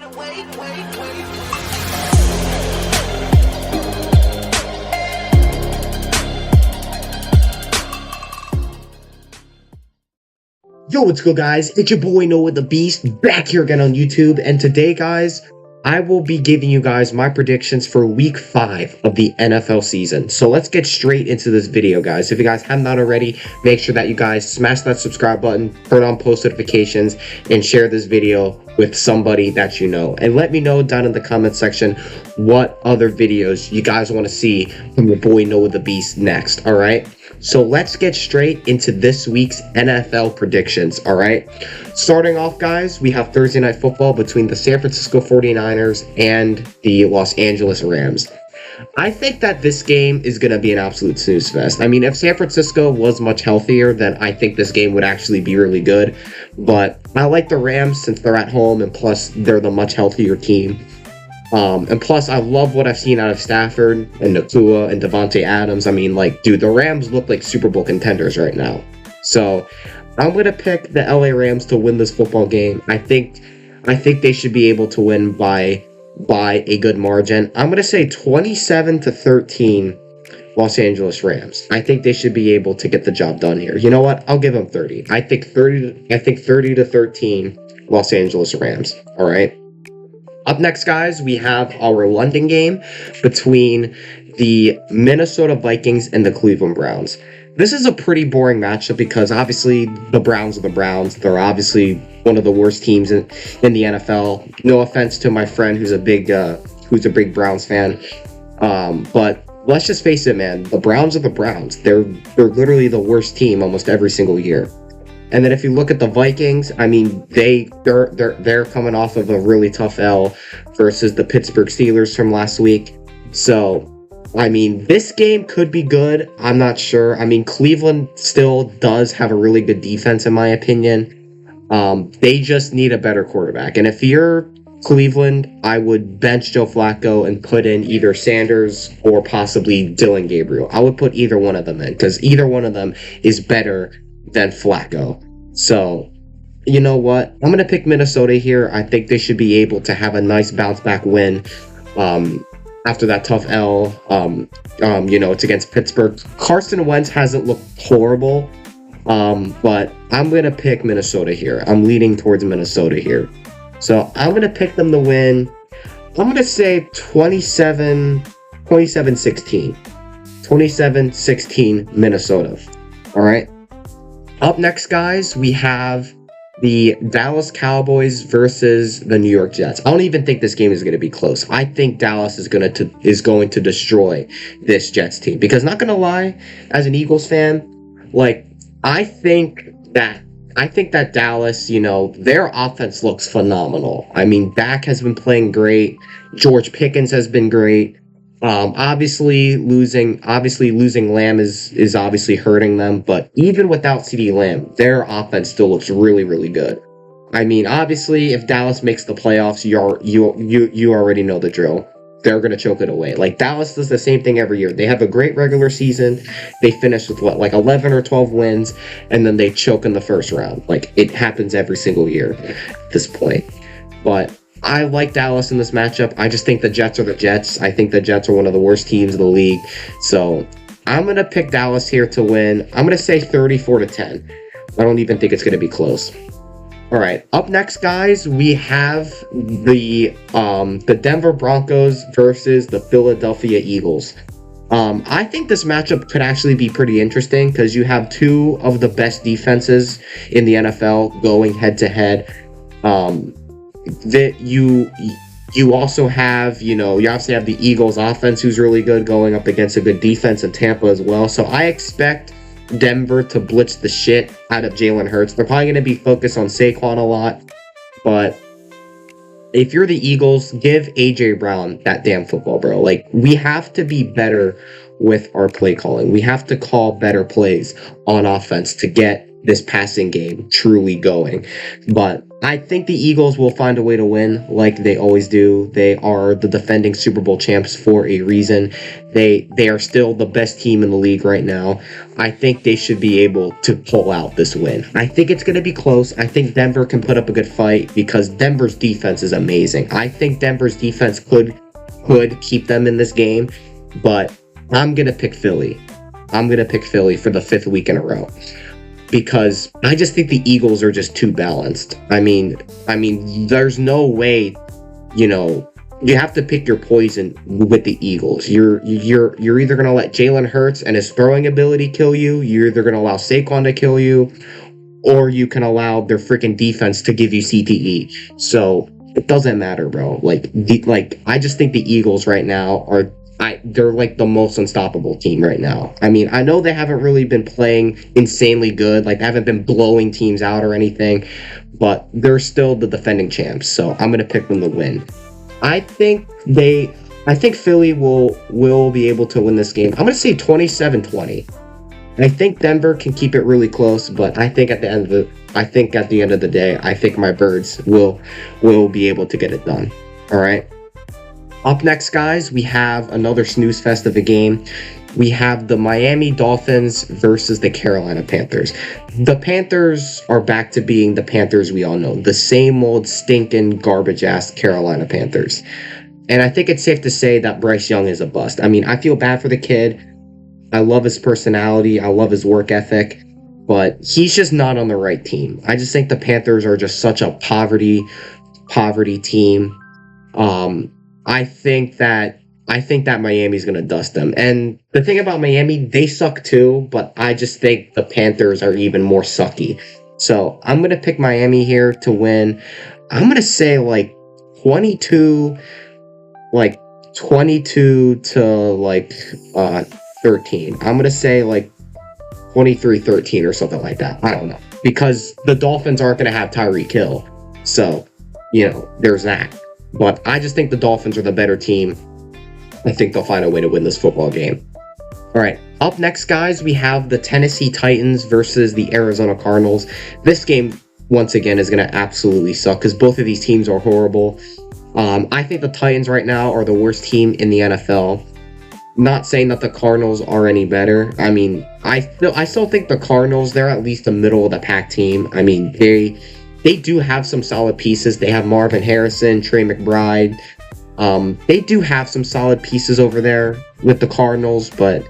Yo, what's good, guys? It's your boy Noah the Beast back here again on YouTube, and today, guys, I will be giving you guys my predictions for week 5 of the NFL season. So let's get straight into this video, guys. If you guys haven't done already, make sure that you guys smash that subscribe button, turn on post notifications, and share this video with somebody that you know. And let me know down in the comment section what other videos you guys want to see from your boy Noah the Beast next, alright? So let's get straight into this week's NFL predictions, alright? Starting off, guys, we have Thursday Night Football between the San Francisco 49ers and the Los Angeles Rams. I think that this game is going to be an absolute snooze fest. I mean, if San Francisco was much healthier, then I think this game would actually be really good. But I like the Rams since they're at home, and plus they're the much healthier team. And plus, I love what I've seen out of Stafford and Nakua and Devontae Adams. I mean, like, dude, the Rams look like Super Bowl contenders right now. So I'm going to pick the LA Rams to win this football game. I think they should be able to win by a good margin. I'm going to say 27-13 Los Angeles Rams. I think they should be able to get the job done here. You know what? I'll give them 30. I think 30-13 Los Angeles Rams. All right. Up next, guys, we have our London game between the Minnesota Vikings and the Cleveland Browns. This is a pretty boring matchup because obviously the Browns are the Browns. They're obviously one of the worst teams in the NFL. No offense to my friend who's a big Browns fan, but let's just face it, man. The Browns are the Browns. They're literally the worst team almost every single year. And then if you look at the Vikings, I mean, they're coming off of a really tough L versus the Pittsburgh Steelers from last week. So, I mean, this game could be good. I'm not sure. I mean, Cleveland still does have a really good defense, in my opinion. They just need a better quarterback. And if you're Cleveland, I would bench Joe Flacco and put in either Sanders or possibly Dylan Gabriel. I would put either one of them in because either one of them is better than Flacco. So, you know what? I'm going to pick Minnesota here. I think they should be able to have a nice bounce back win after that tough L. It's against Pittsburgh. Carson Wentz hasn't looked horrible, but I'm going to pick Minnesota here. I'm leaning towards Minnesota here. So I'm going to pick them to win. I'm going to say 27-16. 27-16 Minnesota. All right. Up next, guys, we have the Dallas Cowboys versus the New York Jets. I don't even think this game is going to be close. I think Dallas is going to destroy this Jets team. Because not going to lie, as an Eagles fan, like I think that Dallas, their offense looks phenomenal. I mean, Dak has been playing great. George Pickens has been great. Obviously losing Lamb is obviously hurting them, but even without CeeDee Lamb, their offense still looks really, really good. I mean, obviously, if Dallas makes the playoffs, you already know the drill. They're gonna choke it away. Like Dallas does the same thing every year. They have a great regular season. They finish with 11 or 12 wins, and then they choke in the first round. Like it happens every single year at this point. But I like Dallas in this matchup. I just think the Jets are the Jets. I think the Jets are one of the worst teams in the league. So I'm going to pick Dallas here to win. I'm going to say 34-10. I don't even think it's going to be close. All right. Up next, guys, we have the Denver Broncos versus the Philadelphia Eagles. I think this matchup could actually be pretty interesting because you have two of the best defenses in the NFL going head to head. That you also have, you obviously have the Eagles offense who's really good going up against a good defense in Tampa as well. So I expect Denver to blitz the shit out of Jalen Hurts. They're probably going to be focused on Saquon a lot, but if you're the Eagles, give AJ Brown that damn football, bro. Like, we have to be better with our play calling. We have to call better plays on offense to get this passing game truly going. But I think the Eagles will find a way to win like they always do. They are the defending Super Bowl champs for a reason. They are still the best team in the league right now. I think they should be able to pull out this win. I think it's going to be close. I think Denver can put up a good fight because Denver's defense is amazing. I think Denver's defense could keep them in this game, but I'm going to pick Philly. I'm going to pick Philly for the 5th week in a row, because I just think the Eagles are just too balanced. I mean, there's no way, you have to pick your poison with the Eagles. You're either going to let Jalen Hurts and his throwing ability kill you, you're either going to allow Saquon to kill you, or you can allow their freaking defense to give you CTE. So it doesn't matter, bro. I just think the Eagles right now they're like the most unstoppable team right now. I mean, I know they haven't really been playing insanely good. Like, they haven't been blowing teams out or anything, but they're still the defending champs. So I'm going to pick them to win. I think Philly will be able to win this game. I'm going to say 27-20. I think Denver can keep it really close, but I think at the end of the day, I think my Birds will be able to get it done. All right. Up next, guys, we have another snooze fest of a game. We have the Miami Dolphins versus the Carolina Panthers. The Panthers are back to being the Panthers we all know, the same old stinking garbage-ass Carolina Panthers. And I think it's safe to say that Bryce Young is a bust. I mean, I feel bad for the kid. I love his personality. I love his work ethic. But he's just not on the right team. I just think the Panthers are just such a poverty team. I think that Miami's going to dust them. And the thing about Miami, they suck too, but I just think the Panthers are even more sucky. So I'm going to pick Miami here to win. I'm going to say 22 to 13. I'm going to say 23-13 or something like that. I don't know. Because the Dolphins aren't going to have Tyreek Hill. So, there's that. But I just think the Dolphins are the better team. I think they'll find a way to win this football game. All right. Up next, guys, we have the Tennessee Titans versus the Arizona Cardinals. This game, once again, is going to absolutely suck because both of these teams are horrible. I think the Titans right now are the worst team in the NFL. Not saying that the Cardinals are any better. I mean, I still think the Cardinals, they're at least a middle of the pack team. I mean, they do have some solid pieces. They have Marvin Harrison, Trey McBride. They do have some solid pieces over there with the Cardinals, but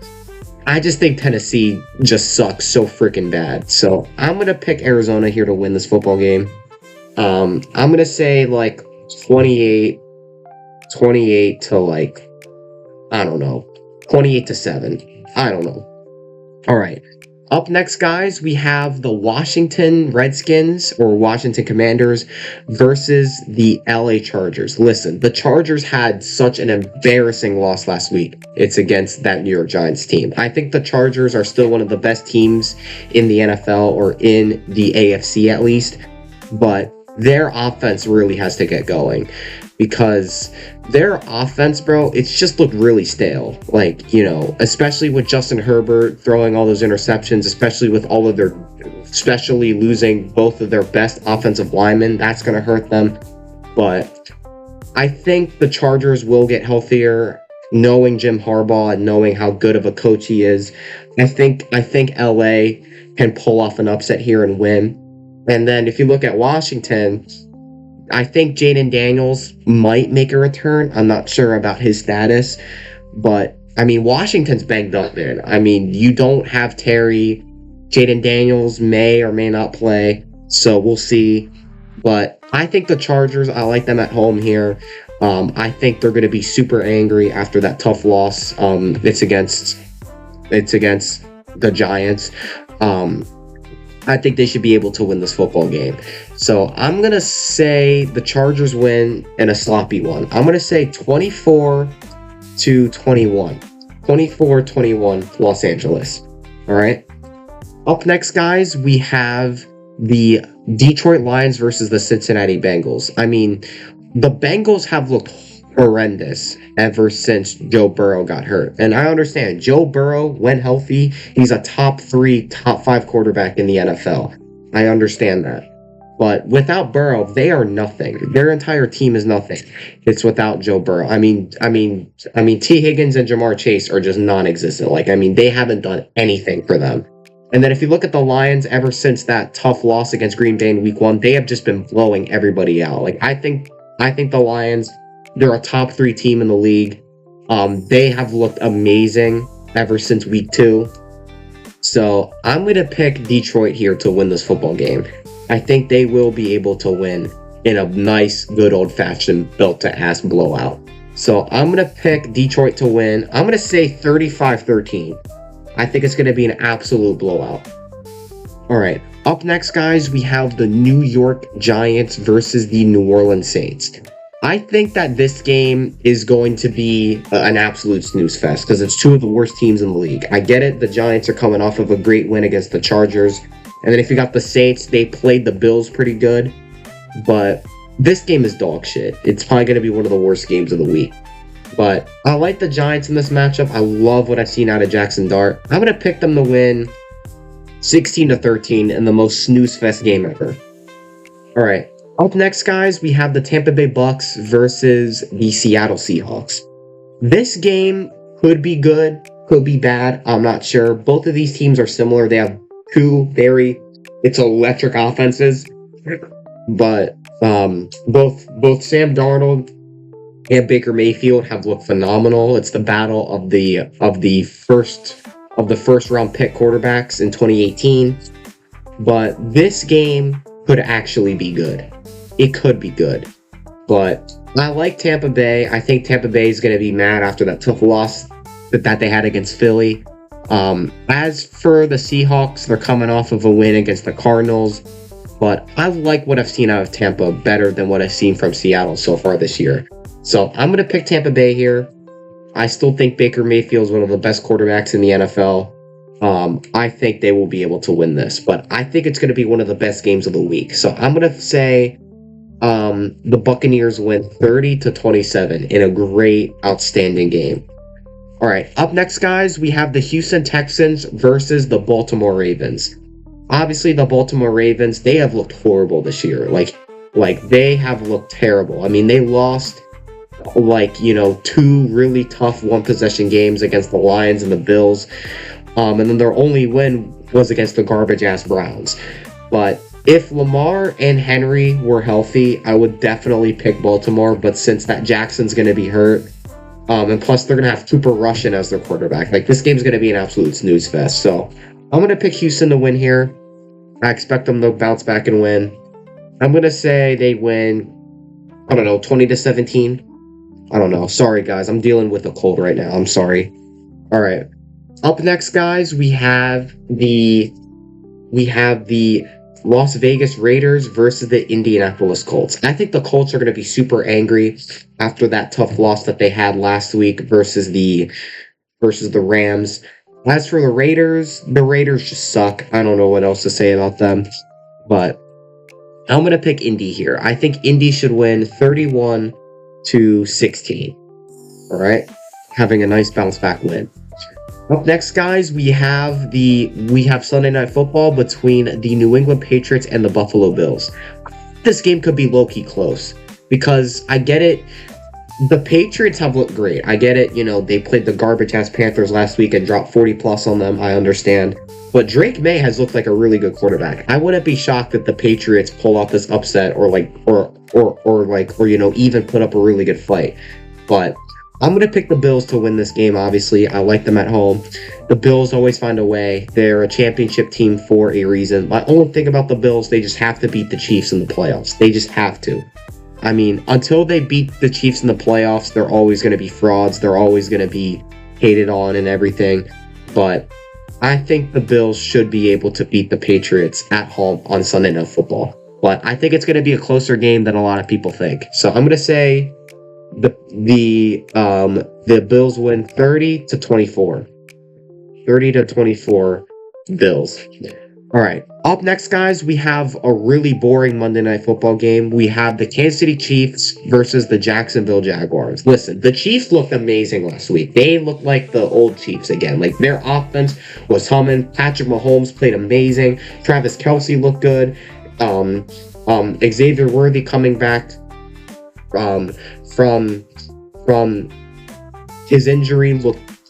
I just think Tennessee just sucks so freaking bad. So I'm going to pick Arizona here to win this football game. I'm going to say 28 to I don't know, 28-7. I don't know. All right. Up next, guys, we have the Washington Redskins or Washington Commanders versus the LA Chargers. Listen, the Chargers had such an embarrassing loss last week. It's against that New York Giants team. I think the Chargers are still one of the best teams in the NFL or in the AFC at least, but their offense really has to get going. Because their offense, bro, it's just looked really stale. Especially with Justin Herbert throwing all those interceptions, especially losing both of their best offensive linemen. That's going to hurt them. But I think the Chargers will get healthier, knowing Jim Harbaugh and knowing how good of a coach he is. I think LA can pull off an upset here and win. And then if you look at Washington, I think Jaden Daniels might make a return. I'm not sure about his status, but I mean, Washington's banged up, man. I mean, you don't have Terry. Jaden Daniels may or may not play, so we'll see. But I think the Chargers, I like them at home here. I think they're going to be super angry after that tough loss. It's against the Giants. I think they should be able to win this football game. So I'm going to say the Chargers win in a sloppy one. I'm going to say 24-21. 24-21 Los Angeles. All right. Up next, guys, we have the Detroit Lions versus the Cincinnati Bengals. I mean, the Bengals have looked horrendous ever since Joe Burrow got hurt. And I understand Joe Burrow, when healthy, he's a top 3, top 5 quarterback in the NFL. I understand that. But without Burrow, they are nothing. Their entire team is nothing. It's without Joe Burrow. I mean, T. Higgins and Jamar Chase are just non-existent. They haven't done anything for them. And then if you look at the Lions, ever since that tough loss against Green Bay in Week 1, they have just been blowing everybody out. I think the Lions, they're a top 3 team in the league. They have looked amazing ever since Week 2. So I'm going to pick Detroit here to win this football game. I think they will be able to win in a nice, good old-fashioned belt-to-ass blowout. So I'm going to pick Detroit to win. I'm going to say 35-13. I think it's going to be an absolute blowout. All right. Up next, guys, we have the New York Giants versus the New Orleans Saints. I think that this game is going to be an absolute snooze fest because it's two of the worst teams in the league. I get it. The Giants are coming off of a great win against the Chargers. And then if you got the Saints, they played the Bills pretty good. But this game is dog shit. It's probably going to be one of the worst games of the week. But I like the Giants in this matchup. I love what I've seen out of Jackson Dart. I'm going to pick them to win 16-13 in the most snooze fest game ever. All right. Up next, guys, we have the Tampa Bay Bucks versus the Seattle Seahawks. This game could be good, could be bad. I'm not sure. Both of these teams are similar. They have two it's electric offenses, but both Sam Darnold and Baker Mayfield have looked phenomenal. It's the battle of the first round pick quarterbacks in 2018. But this game could actually be good. It could be good. But I like Tampa Bay. I think Tampa Bay is going to be mad after that tough loss that they had against Philly. As for the Seahawks, they're coming off of a win against the Cardinals, but I like what I've seen out of Tampa better than what I've seen from Seattle so far this year. So I'm going to pick Tampa Bay here. I still think Baker Mayfield is one of the best quarterbacks in the NFL. I think they will be able to win this, but I think it's going to be one of the best games of the week. So I'm going to say the Buccaneers win 30-27 in a great, outstanding game. All right, up next, guys, we have the Houston Texans versus the Baltimore Ravens. Obviously, the Baltimore Ravens, they have looked horrible this year. Like they have looked terrible. I mean, they lost, two really tough one-possession games against the Lions and the Bills. And then their only win was against the garbage-ass Browns. But if Lamar and Henry were healthy, I would definitely pick Baltimore. But since that Jackson's going to be hurt, and plus they're going to have Cooper Russian as their quarterback, this game's going to be an absolute snooze fest. So I'm going to pick Houston to win here. I expect them to bounce back and win. I'm going to say they win, 20-17. I don't know. Sorry, guys. I'm dealing with a cold right now. I'm sorry. All right. Up next, guys, we have the Las Vegas Raiders versus the Indianapolis Colts. I think the Colts are going to be super angry after that tough loss that they had last week versus the Rams. As for the Raiders just suck. I don't know what else to say about them, but I'm going to pick Indy here. I think Indy should win 31-16. All right, having a nice bounce back win. Up next, guys, we have Sunday Night Football between the New England Patriots and the Buffalo Bills. This game could be low-key close because I get it. The Patriots have looked great. I get it. They played the garbage-ass Panthers last week and dropped 40+ on them. I understand. But Drake May has looked like a really good quarterback. I wouldn't be shocked if the Patriots pull off this upset or even put up a really good fight. But I'm going to pick the Bills to win this game, obviously. I like them at home. The Bills always find a way. They're a championship team for a reason. My only thing about the Bills, they just have to beat the Chiefs in the playoffs. They just have to. I mean, until they beat the Chiefs in the playoffs, they're always going to be frauds. They're always going to be hated on and everything. But I think the Bills should be able to beat the Patriots at home on Sunday Night Football. But I think it's going to be a closer game than a lot of people think. So I'm going to say the Bills win 30-24. 30-24 Bills. All right. Up next, guys, we have a really boring Monday Night Football game. We have the Kansas City Chiefs versus the Jacksonville Jaguars. Listen, the Chiefs looked amazing last week. They looked like the old Chiefs again. Like, their offense was humming. Patrick Mahomes played amazing. Travis Kelce looked good. Xavier Worthy coming back from his injury looked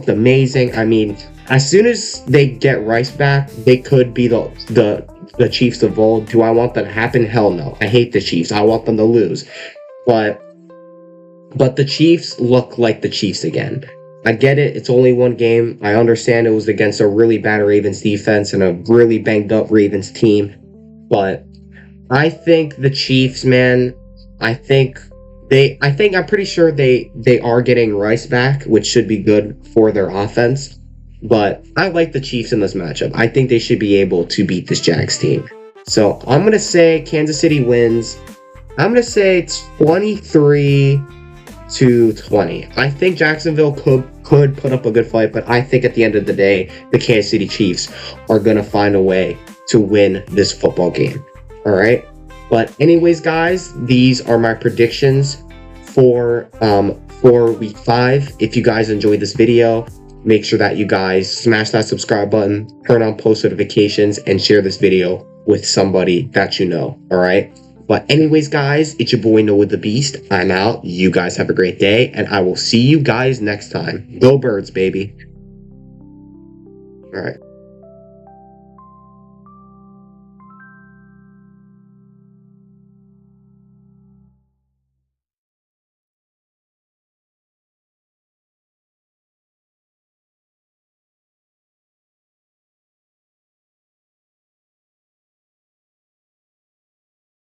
amazing. I mean, as soon as they get Rice back, they could be the Chiefs of old. Do I want that to happen? Hell no. I hate the Chiefs. I want them to lose. But the Chiefs look like the Chiefs again. I get it. It's only one game. I understand it was against a really bad Ravens defense and a really banged up Ravens team. But I think the Chiefs, man, I'm pretty sure they are getting Rice back, which should be good for their offense. But I like the Chiefs in this matchup. I think they should be able to beat this Jags team. So I'm going to say Kansas City wins. I'm going to say 23-20. I think Jacksonville could put up a good fight, but I think at the end of the day, the Kansas City Chiefs are going to find a way to win this football game. All right? But anyways, guys, these are my predictions for week 5. If you guys enjoyed this video, make sure that you guys smash that subscribe button, turn on post notifications, and share this video with somebody that you know, all right? But anyways, guys, it's your boy Noah the Beast. I'm out. You guys have a great day, and I will see you guys next time. Go Birds, baby. All right.